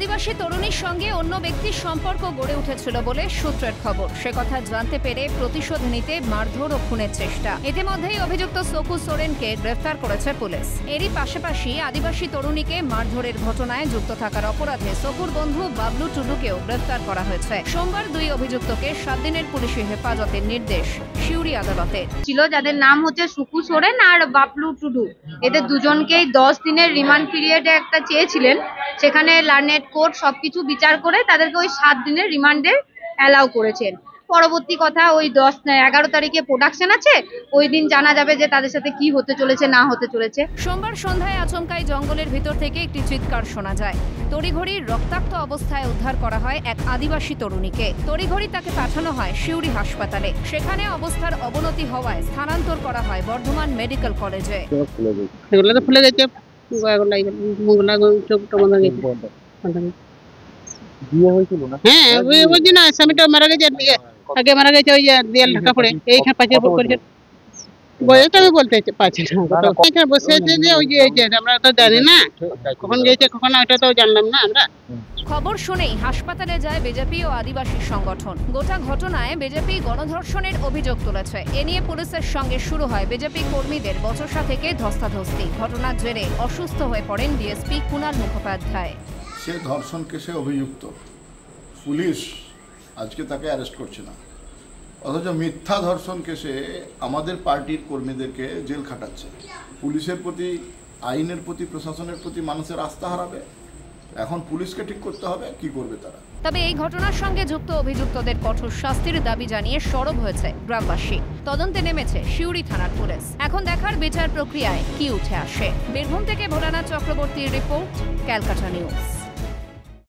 আদিবাসী তরুণীর সঙ্গে অন্য ব্যক্তির সম্পর্ক গড়ে উঠেছিল বলে সূত্রের খবর। সে কথা জানতে পেরে প্রতিশোধ নিতে মারধর ও খুনের চেষ্টা। ইতিমধ্যেই অভিযুক্ত সকু সোরেনকে গ্রেফতার করেছে পুলিশ। এরই পাশাপাশি আদিবাসী তরুণীকে মারধরের ঘটনায় যুক্ত থাকার অপরাধে সকুর বন্ধু বাবলু টুডুকেও গ্রেফতার করা হয়েছে। সোমবার দুই অভিযুক্তকে 7 দিনের পুলিশি হেফাজতের নির্দেশ সিউড়ি আদালতের। ছিল যাদের নাম হচ্ছে সকু সোরেন আর বাবলু টুডু, এদের দুজনকেই 10 দিনের রিমান্ড পিরিয়ডে একটা চেয়েছিলেন। সেখানে লার্নেট কোর্ট সবকিছু বিচার করে তাদেরকে ওই 7 দিনের রিমান্ডে অ্যালাউ করেছেন। পরবর্তী কথা ওই 11 তারিখে প্রোডাকশন আছে, ওই দিন জানা যাবে যে তাদের সাথে কি হতে চলেছে না হতে চলেছে। সোমবার সন্ধ্যায় আচমকাই জঙ্গলের ভিতর থেকে একটি চিৎকার শোনা যায়। তড়িঘড়ি রক্তাক্ত অবস্থায় উদ্ধার করা হয় এক আদিবাসী তরুণীকে। তড়িঘড়ি তাকে পাঠানো হয় সিউড়ি হাসপাতালে। সেখানে অবস্থার অবনতি হওয়ায় স্থানান্তর করা হয় বর্ধমান মেডিকেল কলেজে। এগুলো তো ফুলে গেছে, মুগলা চোখটা বন্ধ হয়ে গেছে। বিয়ে হয়েছিল না? হ্যাঁ, ওই যে না স্বামীটা মারা গেছে, আগে মারা গেছে ওই দেয়াল ঢাকা পড়ে এইখানে পাঁচের উপর করেছে। বয়সটা আমি বলতে পারছি না। এখানে বসে আছে যে ওই যে আমরা তো জানি না কখন গেছে কখন, ওটা তো জানলাম না আমরা। খবর শুনেই হাসপাতালে যায় বিজেপি ও আদিবাসী সংগঠন। গোটা ঘটনায় বিজেপি গণধর্ষণের অভিযোগ তুলেছে। এ নিয়ে পুলিশের সঙ্গে শুরু হয় বিজেপি কর্মীদের বচসা থেকে ধস্তাধস্তি। ঘটনার জেরে অসুস্থ হয়ে পড়েন ডিএসপি কুণাল মুখোপাধ্যায়। সে ধর্ষণ কেসে অভিযুক্ত, পুলিশ আজকে তাকে অ্যারেস্ট করছে না, অথচ মিথ্যা ধর্ষণ কেসে আমাদের পার্টির কর্মীদেরকে জেল খাটাচ্ছে। পুলিশের প্রতি, আইনের প্রতি, প্রশাসনের প্রতি মানুষের আস্থা হারাবে। এখন পুলিশকে ঠিক করতে হবে কি করবে তারা। তবে এই ঘটনার সঙ্গে যুক্ত অভিযুক্তদের কঠোর শাস্তির দাবি জানিয়ে সরব হয়েছে গ্রামবাসী। তদন্তে নেমেছে সিউড়ি থানার পুলিশ। এখন দেখার বিচার প্রক্রিয়ায় কি উঠে আসে। বীরভূম থেকে ভোলানাথ চক্রবর্তীর রিপোর্ট, ক্যালকাটা নিউজ।